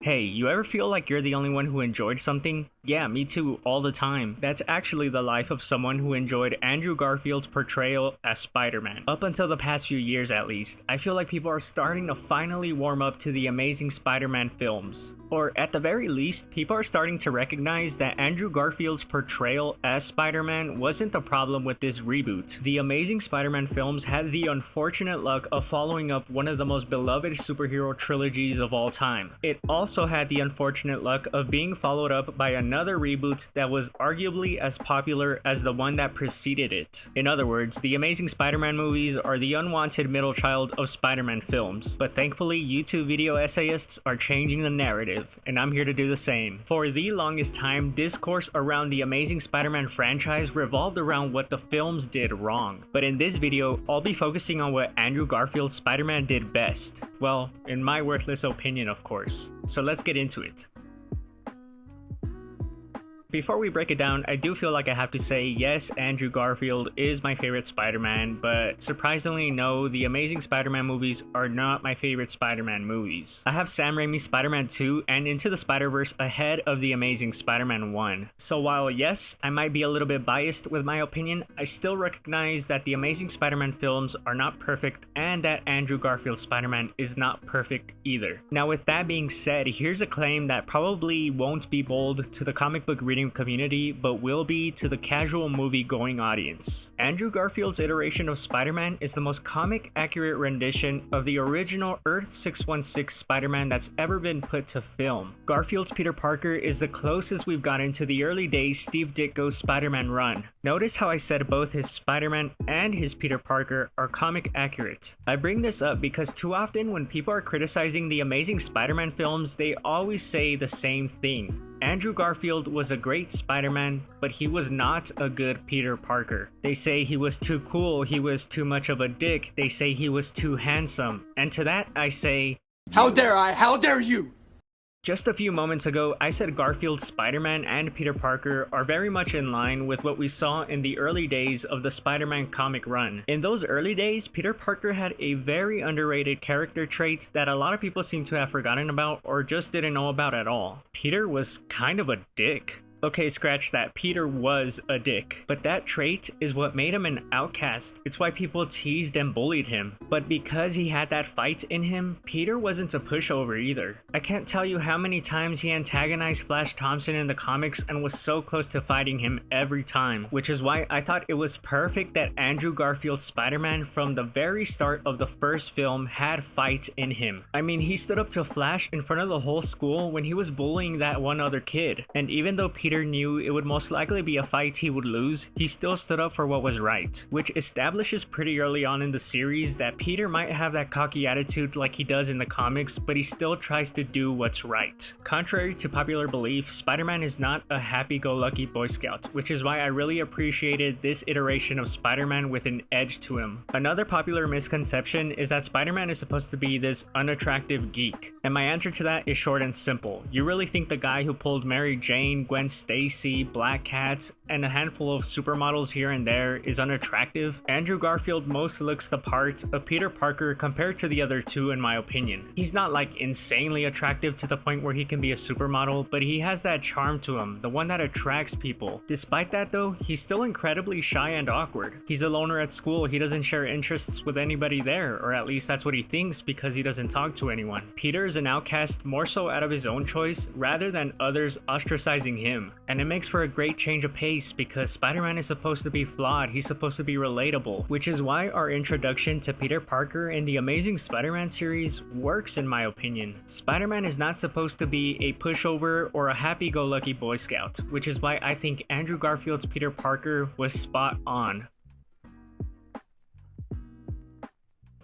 Hey, you ever feel like you're the only one who enjoyed something? Yeah, me too, all the time. That's actually the life of someone who enjoyed Andrew Garfield's portrayal as Spider-Man. Up until the past few years at least, I feel like people are starting to finally warm up to the Amazing Spider-Man films. Or at the very least, people are starting to recognize that Andrew Garfield's portrayal as Spider-Man wasn't the problem with this reboot. The Amazing Spider-Man films had the unfortunate luck of following up one of the most beloved superhero trilogies of all time. It also had the unfortunate luck of being followed up by another reboot that was arguably as popular as the one that preceded it. In other words, the Amazing Spider-Man movies are the unwanted middle child of Spider-Man films. But thankfully, YouTube video essayists are changing the narrative, and I'm here to do the same. For the longest time, discourse around the Amazing Spider-Man franchise revolved around what the films did wrong. But in this video, I'll be focusing on what Andrew Garfield's Spider-Man did best. Well, in my worthless opinion, of course. So let's get into it. Before we break it down, I do feel like I have to say yes, Andrew Garfield is my favorite Spider-Man, but surprisingly no, the Amazing Spider-Man movies are not my favorite Spider-Man movies. I have Sam Raimi's Spider-Man 2 and Into the Spider-Verse ahead of the Amazing Spider-Man 1. So while yes, I might be a little bit biased with my opinion, I still recognize that the Amazing Spider-Man films are not perfect and that Andrew Garfield's Spider-Man is not perfect either. Now with that being said, here's a claim that probably won't be bold to the comic book reading community, but will be to the casual movie-going audience. Andrew Garfield's iteration of Spider-Man is the most comic-accurate rendition of the original Earth 616 Spider-Man that's ever been put to film. Garfield's Peter Parker is the closest we've gotten to the early days Steve Ditko's Spider-Man run. Notice how I said both his Spider-Man and his Peter Parker are comic accurate. I bring this up because too often when people are criticizing the Amazing Spider-Man films, they always say the same thing. Andrew Garfield was a great Spider-Man, but he was not a good Peter Parker. They say he was too cool, he was too much of a dick, they say he was too handsome. And to that I say, how dare I? How dare you? Just a few moments ago, I said Garfield's Spider-Man and Peter Parker are very much in line with what we saw in the early days of the Spider-Man comic run. In those early days, Peter Parker had a very underrated character trait that a lot of people seem to have forgotten about or just didn't know about at all. Peter was kind of a dick. Okay, scratch that. Peter was a dick. But that trait is what made him an outcast. It's why people teased and bullied him. But because he had that fight in him, Peter wasn't a pushover either. I can't tell you how many times he antagonized Flash Thompson in the comics and was so close to fighting him every time. Which is why I thought it was perfect that Andrew Garfield's Spider-Man from the very start of the first film had fight in him. I mean, he stood up to Flash in front of the whole school when he was bullying that one other kid. And even though Peter knew it would most likely be a fight he would lose, he still stood up for what was right, which establishes pretty early on in the series that Peter might have that cocky attitude like he does in the comics, but he still tries to do what's right. Contrary to popular belief, Spider-Man is not a happy-go-lucky Boy Scout, which is why I really appreciated this iteration of Spider-Man with an edge to him. Another popular misconception is that Spider-Man is supposed to be this unattractive geek, and my answer to that is short and simple. You really think the guy who pulled Mary Jane, Gwen Stacy, Black Cats, and a handful of supermodels here and there is unattractive? Andrew Garfield most looks the part of Peter Parker compared to the other two in my opinion. He's not like insanely attractive to the point where he can be a supermodel, but he has that charm to him, the one that attracts people. Despite that though, he's still incredibly shy and awkward. He's a loner at school, he doesn't share interests with anybody there, or at least that's what he thinks because he doesn't talk to anyone. Peter is an outcast more so out of his own choice rather than others ostracizing him. And it makes for a great change of pace because Spider-Man is supposed to be flawed, he's supposed to be relatable, which is why our introduction to Peter Parker in the Amazing Spider-Man series works in my opinion. Spider-Man is not supposed to be a pushover or a happy-go-lucky Boy Scout, which is why I think Andrew Garfield's Peter Parker was spot on.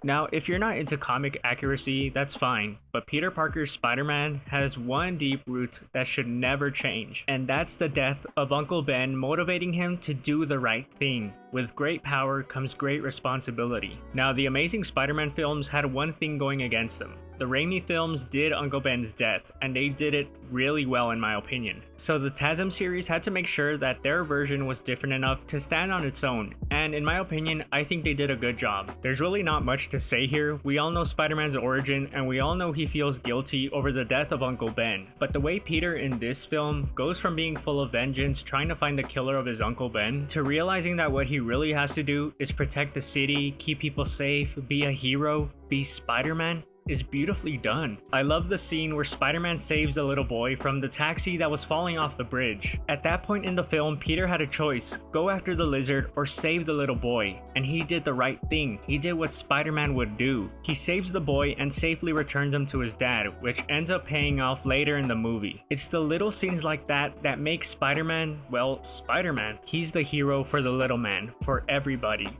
Now, if you're not into comic accuracy, that's fine, but Peter Parker's Spider-Man has one deep root that should never change, and that's the death of Uncle Ben motivating him to do the right thing. With great power comes great responsibility. Now, the Amazing Spider-Man films had one thing going against them. The Raimi films did Uncle Ben's death, and they did it really well in my opinion. So the Tasm series had to make sure that their version was different enough to stand on its own, and in my opinion, I think they did a good job. There's really not much to say here. We all know Spider-Man's origin, and we all know he feels guilty over the death of Uncle Ben. But the way Peter in this film goes from being full of vengeance, trying to find the killer of his Uncle Ben, to realizing that what he really has to do is protect the city, keep people safe, be a hero, be Spider-Man, is beautifully done. I love the scene where Spider-Man saves the little boy from the taxi that was falling off the bridge. At that point in the film, Peter had a choice: go after the lizard or save the little boy. And he did the right thing. He did what Spider-Man would do. He saves the boy and safely returns him to his dad, which ends up paying off later in the movie. It's the little scenes like that that make Spider-Man, well, Spider-Man. He's the hero for the little man, for everybody.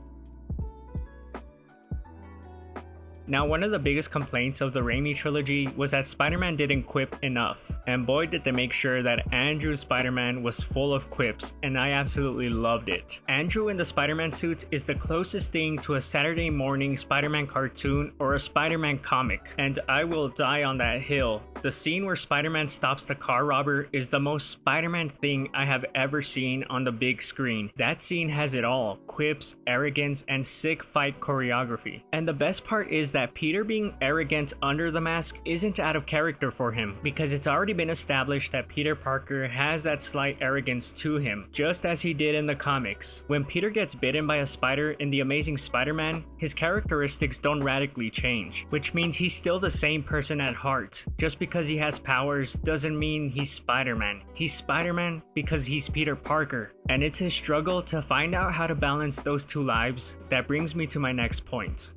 Now, one of the biggest complaints of the Raimi trilogy was that Spider-Man didn't quip enough, and boy did they make sure that Andrew's Spider-Man was full of quips, and I absolutely loved it. Andrew in the Spider-Man suit is the closest thing to a Saturday morning Spider-Man cartoon or a Spider-Man comic, and I will die on that hill. The scene where Spider-Man stops the car robber is the most Spider-Man thing I have ever seen on the big screen. That scene has it all: quips, arrogance, and sick fight choreography. And the best part is that Peter being arrogant under the mask isn't out of character for him, because it's already been established that Peter Parker has that slight arrogance to him, just as he did in the comics. When Peter gets bitten by a spider in The Amazing Spider-Man, his characteristics don't radically change, which means he's still the same person at heart. Just because he has powers doesn't mean he's Spider-Man. He's Spider-Man because he's Peter Parker, and it's his struggle to find out how to balance those two lives that brings me to my next point.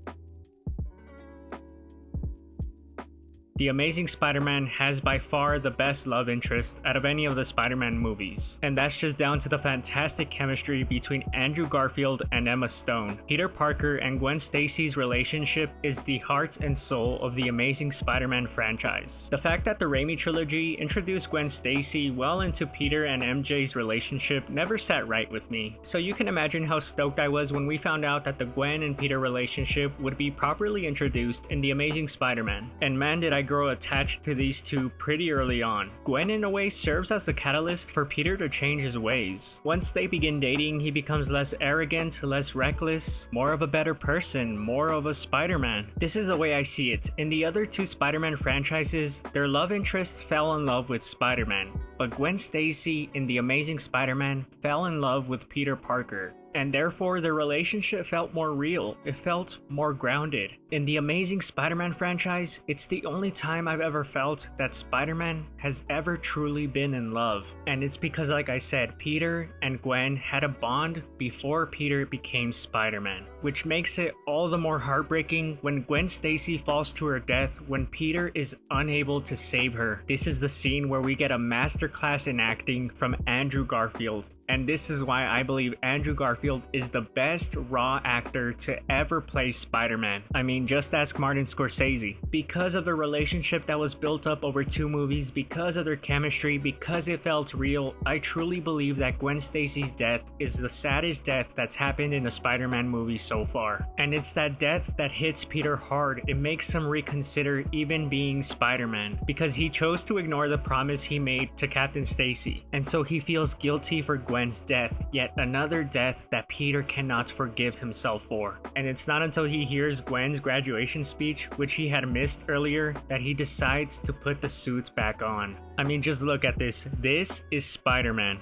The Amazing Spider-Man has by far the best love interest out of any of the Spider-Man movies, and that's just down to the fantastic chemistry between Andrew Garfield and Emma Stone. Peter Parker and Gwen Stacy's relationship is the heart and soul of the Amazing Spider-Man franchise. The fact that the Raimi trilogy introduced Gwen Stacy well into Peter and MJ's relationship never sat right with me, so you can imagine how stoked I was when we found out that the Gwen and Peter relationship would be properly introduced in The Amazing Spider-Man. And man, did I grow attached to these two pretty early on. Gwen in a way serves as the catalyst for Peter to change his ways. Once they begin dating, he becomes less arrogant, less reckless, more of a better person, more of a Spider-Man. This is the way I see it. In the other two Spider-Man franchises, their love interests fell in love with Spider-Man, but Gwen Stacy in The Amazing Spider-Man fell in love with Peter Parker, and therefore their relationship felt more real. It felt more grounded. In the Amazing Spider-Man franchise, it's the only time I've ever felt that Spider-Man has ever truly been in love. And it's because, like I said, Peter and Gwen had a bond before Peter became Spider-Man, which makes it all the more heartbreaking when Gwen Stacy falls to her death when Peter is unable to save her. This is the scene where we get a masterclass in acting from Andrew Garfield. And this is why I believe Andrew Garfield is the best raw actor to ever play Spider-Man. I mean, just ask Martin Scorsese. Because of the relationship that was built up over two movies, because of their chemistry, because it felt real, I truly believe that Gwen Stacy's death is the saddest death that's happened in a Spider-Man movie so far. And it's that death that hits Peter hard. It makes him reconsider even being Spider-Man, because he chose to ignore the promise he made to Captain Stacy. And so he feels guilty for Gwen's death, yet another death that Peter cannot forgive himself for. And it's not until he hears Gwen's graduation speech, which he had missed earlier, that he decides to put the suit back on. I mean, just look at this. This is Spider-Man.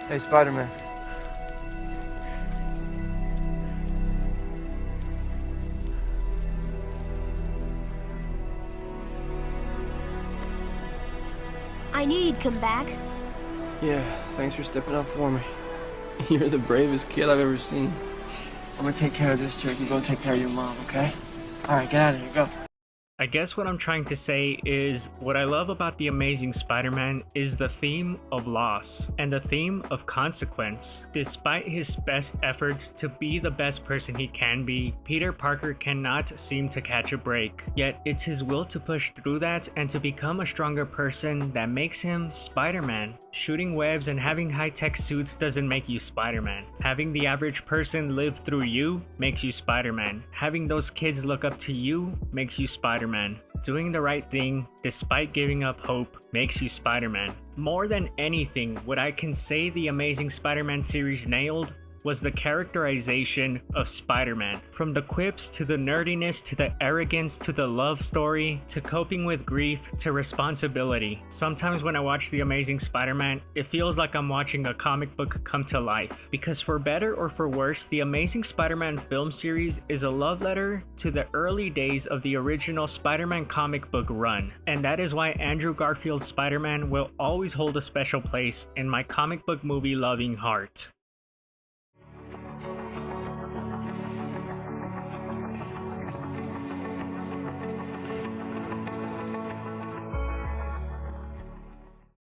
Hey, Spider-Man. I knew you'd come back. Yeah, thanks for stepping up for me. You're the bravest kid I've ever seen. I'm gonna take care of this jerk. You go take care of your mom, okay? Alright, get out of here, go. I guess what I'm trying to say is what I love about The Amazing Spider-Man is the theme of loss and the theme of consequence. Despite his best efforts to be the best person he can be, Peter Parker cannot seem to catch a break. Yet it's his will to push through that and to become a stronger person that makes him Spider-Man. Shooting webs and having high-tech suits doesn't make you Spider-Man. Having the average person live through you makes you Spider-Man. Having those kids look up to you makes you Spider-Man. doing the right thing despite giving up hope makes you Spider-Man. More than anything, what I can say the Amazing Spider-Man series nailed was the characterization of Spider-Man. From the quips to the nerdiness to the arrogance to the love story to coping with grief to responsibility. Sometimes when I watch The Amazing Spider-Man, it feels like I'm watching a comic book come to life. Because for better or for worse, The Amazing Spider-Man film series is a love letter to the early days of the original Spider-Man comic book run. And that is why Andrew Garfield's Spider-Man will always hold a special place in my comic book movie loving heart.